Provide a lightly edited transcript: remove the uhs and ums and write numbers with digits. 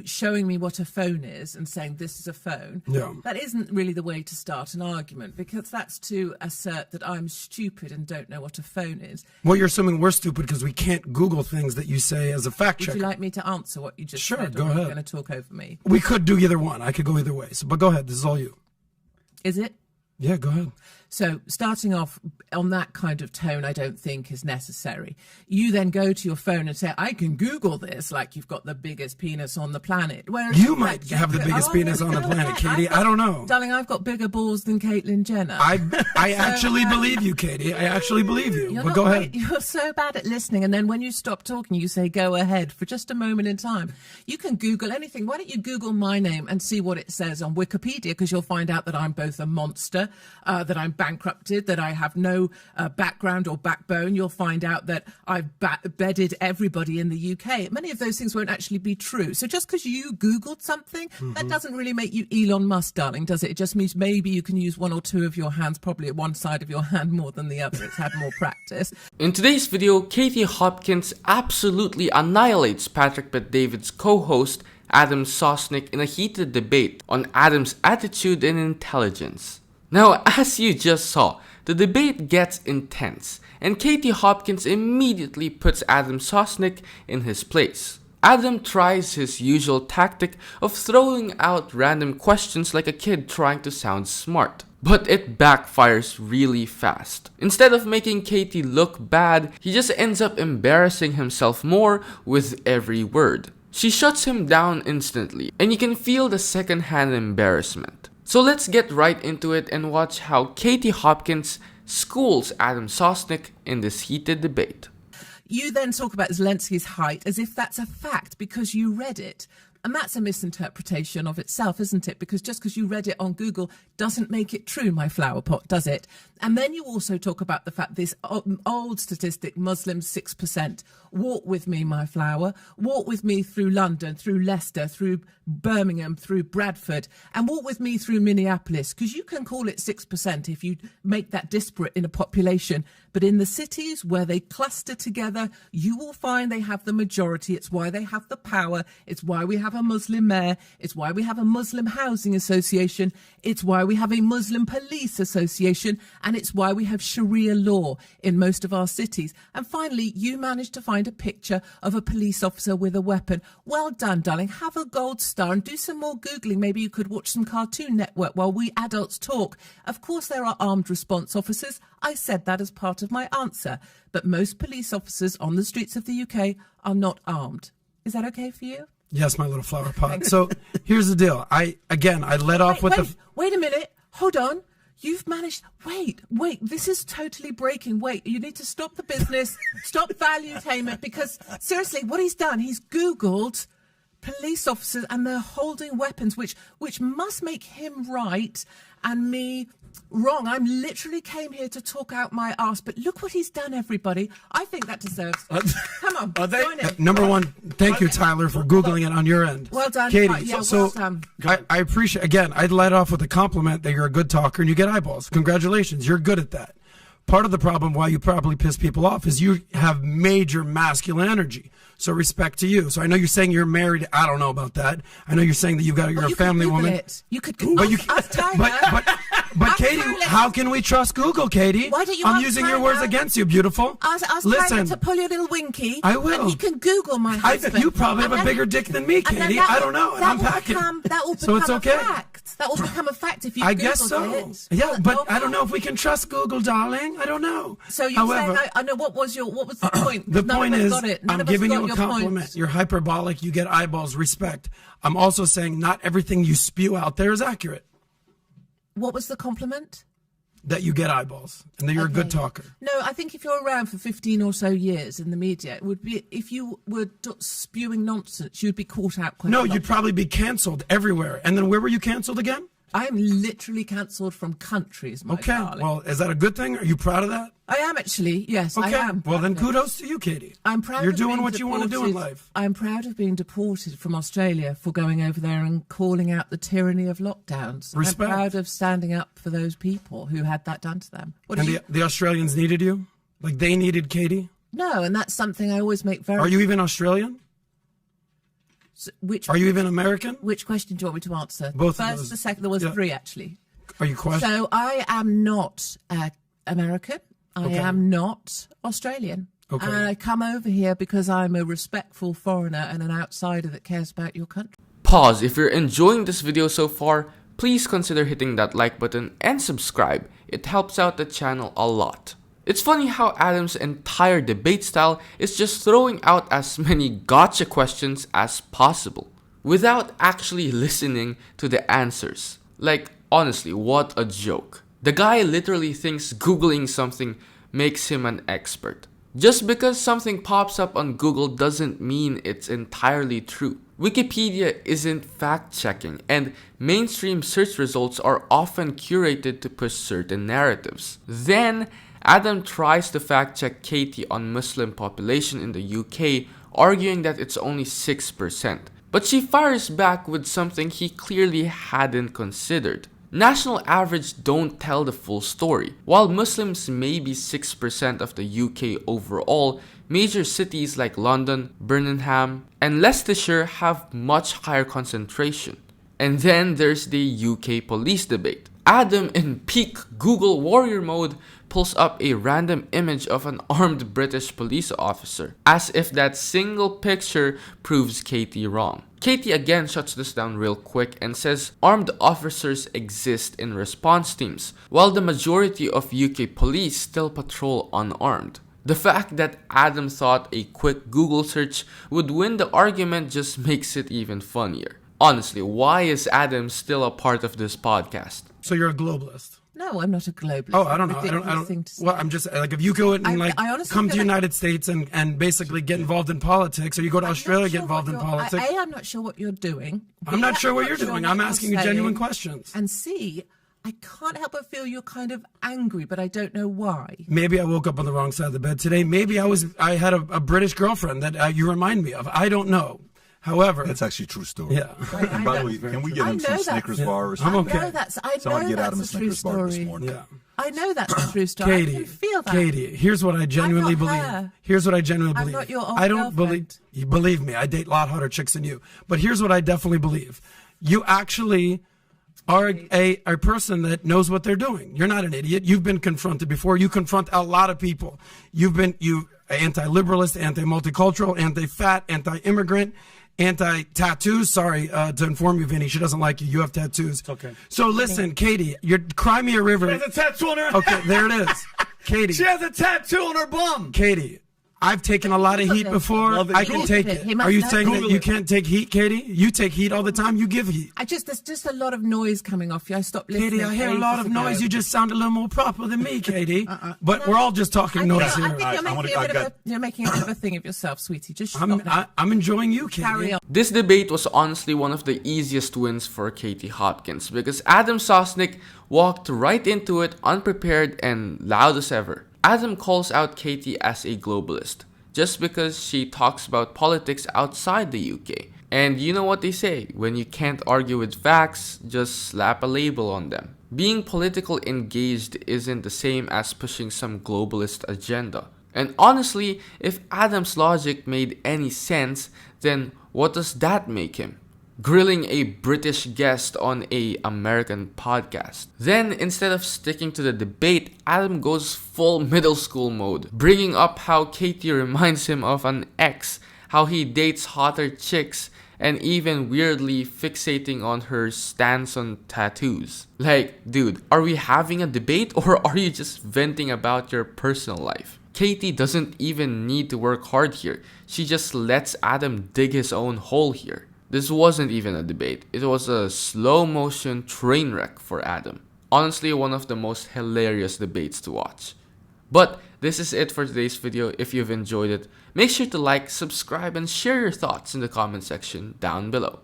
showing me what a phone is and saying this is a phone, that isn't really the way to start an argument, because that's to assert that I'm stupid and don't know what a phone is. Well, you're assuming we're stupid because we can't Google things that you say as a fact checker. Would you like me to answer what you just said? Sure, go ahead. ahead. You're going to talk over me. We could do either one. I could go either way. But go ahead. This is all you. Is it? Yeah, go ahead. So starting off on that kind of tone, I don't think is necessary. You then go to your phone and say, I can Google this, like you've got the biggest penis on the planet. Whereas you might have the biggest penis on the planet, Katie. I don't know. Darling, I've got bigger balls than Caitlyn Jenner. I actually believe you, Katie. I actually believe you. But go ahead. You're so bad at listening. And then when you stop talking, you say, go ahead for just a moment in time. You can Google anything. Why don't you Google my name and see what it says on Wikipedia? Because you'll find out that I'm both a monster, that I'm bankrupted, that I have no background or backbone. You'll find out that I've bedded everybody in the UK. Many of those things won't actually be true. So just because you Googled something, that doesn't really make you Elon Musk, darling, does it? It just means maybe you can use one or two of your hands, probably at one side of your hand more than the other. It's had more practice. In today's video, Katie Hopkins absolutely annihilates Patrick Bet-David's co-host Adam Sosnick in a heated debate on Adam's attitude and intelligence. Now, as you just saw, the debate gets intense, and Katie Hopkins immediately puts Adam Sosnick in his place. Adam tries his usual tactic of throwing out random questions like a kid trying to sound smart. But it backfires really fast. Instead of making Katie look bad, he just ends up embarrassing himself more with every word. She shuts him down instantly, and you can feel the second-hand embarrassment. So let's get right into it and watch how Katie Hopkins schools Adam Sosnick in this heated debate. You then talk about Zelensky's height as if that's a fact because you read it. And that's a misinterpretation of itself, isn't it? Because just because you read it on Google doesn't make it true, my flower pot, does it? And then you also talk about the fact this old statistic, Muslims 6%. Walk with me, my flower. Walk with me through London, through Leicester, through Birmingham, through Bradford, and walk with me through Minneapolis, because you can call it 6% if you make that disparate in a population. But in the cities where they cluster together, you will find they have the majority. It's why they have the power. It's why we have a Muslim mayor. It's why we have a Muslim housing association. It's why we have a Muslim police association. And it's why we have Sharia law in most of our cities. And finally, you managed to find a picture of a police officer with a weapon. Well done, darling. Have a gold star and do some more Googling. Maybe you could watch some Cartoon Network while we adults talk. Of course, there are armed response officers. I said that as part of my answer. But most police officers on the streets of the UK are not armed. Is that okay for you? Yes, my little flower pot. So here's the deal. I led off with Wait a minute. Hold on. You've managed. Wait. This is totally breaking. Wait, you need to stop the business. Stop valuetainment, because seriously, what he's done, he's Googled police officers and they're holding weapons, which must make him right and me wrong. I literally came here to talk out my arse, but look what he's done, everybody. I think that deserves. Come on, join in. Number one, thank you, Tyler, for Googling it on your end. Well done, Katie. well done. I appreciate, again, I'd let off with a compliment that you're a good talker and you get eyeballs. Congratulations, you're good at that. Part of the problem why you probably piss people off is you have major masculine energy. So respect to you. So I know you're saying you're married. I don't know about that. I know you're saying that you're a family woman. You could But Katie, how can we trust Google, Katie? Why don't you I'm using your words against you, beautiful. Ask Listen, to pull your little winky. I will. And he can Google my husband. You probably have a bigger dick than me, Katie. I don't know. And I'm packing. That will so it's okay. A fact. That will become a fact if you I Googled guess so. it. Yeah, but I don't know if we can trust Google, darling. I don't know. So you're saying, I know, what was the point? The point is, I'm giving you a compliment. You're hyperbolic. You get eyeballs. Respect. I'm also saying not everything you spew out there is accurate. What was the compliment? That you get eyeballs and that you're a good talker. No, I think if you're around for 15 or so years in the media, it would be, if you were spewing nonsense, you'd be caught out quite a lot. No, you'd probably be cancelled everywhere. And then where were you cancelled again? I'm literally cancelled from countries, my darling. Well, is that a good thing? Are you proud of that? I am actually, yes, okay. I am. Well, then kudos to you, Katie. I'm proud You're doing what you want to do in life. I'm proud of being deported from Australia for going over there and calling out the tyranny of lockdowns. Respect. I'm proud of standing up for those people who had that done to them. The Australians needed you? Like they needed Katie? No, and that's something I always make very... Are you even Australian? So which Are you even American? which question do you want me to answer? Both of First, those. the second. There was Yeah. 3 actually. Are you questioning? So I am not American. I Okay. am not Australian. Okay. And I come over here because I'm a respectful foreigner and an outsider that cares about your country. Pause. If you're enjoying this video so far, please consider hitting that like button and subscribe. It helps out the channel a lot. It's funny how Adam's entire debate style is just throwing out as many gotcha questions as possible without actually listening to the answers. Like, honestly, what a joke. The guy literally thinks Googling something makes him an expert. Just because something pops up on Google doesn't mean it's entirely true. Wikipedia isn't fact-checking, and mainstream search results are often curated to push certain narratives. Then, Adam tries to fact-check Katie on Muslim population in the UK, arguing that it's only 6%. But she fires back with something he clearly hadn't considered. National average don't tell the full story. While Muslims may be 6% of the UK overall, major cities like London, Birmingham, and Leicestershire have much higher concentration. And then there's the UK police debate. Adam, in peak Google warrior mode, pulls up a random image of an armed British police officer, as if that single picture proves Katie wrong. Katie again shuts this down real quick and says armed officers exist in response teams, while the majority of UK police still patrol unarmed. The fact that Adam thought a quick Google search would win the argument just makes it even funnier. Honestly, why is Adam still a part of this podcast? So you're a globalist. No, I'm not a globalist. Oh, I don't know. Ridiculous thing to say. Well, I'm just like, if you go and I honestly come to feel like- United States and basically get involved in politics, or you go to I'm Australia, not get sure involved what in you're- politics. I'm not sure what you're doing. I'm not sure what you're doing. I'm what asking you're you genuine saying. questions. And C, I can't help but feel you're kind of angry, but I don't know why. Maybe I woke up on the wrong side of the bed today. Maybe I had a British girlfriend that you remind me of. I don't know. However, That's actually a true story. Yeah. And by the way, can we get I him know some that. Snickers bars? I'm okay. I Someone know get that's Adam a a true Snickers bar this story. morning. yeah. I know that's a true story. I Katie, can feel that. Katie, here's what I genuinely I'm not believe. her. Here's what I genuinely I'm believe. not your old I don't believe. girlfriend. You believe me. I date a lot hotter chicks than you. But here's what I definitely believe. You actually are a person that knows what they're doing. You're not an idiot. You've been confronted before. You confront a lot of people. You anti-liberalist, anti-multicultural, anti-fat, anti-immigrant, anti-tattoos. Sorry to inform you, Vinny. She doesn't like you. You have tattoos. It's okay. So listen, Katie, you're Cry Me a River. She has a tattoo on her. Okay, there it is. Katie. She has a tattoo on her bum. Katie, I've taken a lot of heat before. Love it. I can Google take it. it. He must Are you know saying it. that Google you it. can't take heat, Katie? You take heat all the time. You give heat. There's just a lot of noise coming off you. I stopped listening. Katie, I hear a ages lot of ago. noise. You just sound a little more proper than me, Katie. But we're all just talking I noise think here. you're making a bit of a thing of yourself, sweetie. Just stop I'm, that. I'm enjoying you, Katie. Carry on. This debate was honestly one of the easiest wins for Katie Hopkins because Adam Sosnick walked right into it unprepared and loud as ever. Adam calls out Katie as a globalist just because she talks about politics outside the UK. And you know what they say, when you can't argue with facts, just slap a label on them. Being politically engaged isn't the same as pushing some globalist agenda. And honestly, if Adam's logic made any sense, then what does that make him? Grilling a British guest on a American podcast. Then, instead of sticking to the debate, Adam goes full middle school mode, bringing up how Katie reminds him of an ex, how he dates hotter chicks, and even weirdly fixating on her stance on tattoos. Like, dude, are we having a debate or are you just venting about your personal life? Katie doesn't even need to work hard here. She just lets Adam dig his own hole here. This wasn't even a debate. It was a slow motion train wreck for Adam. Honestly, one of the most hilarious debates to watch. But this is it for today's video. If you've enjoyed it, make sure to like, subscribe, and share your thoughts in the comment section down below.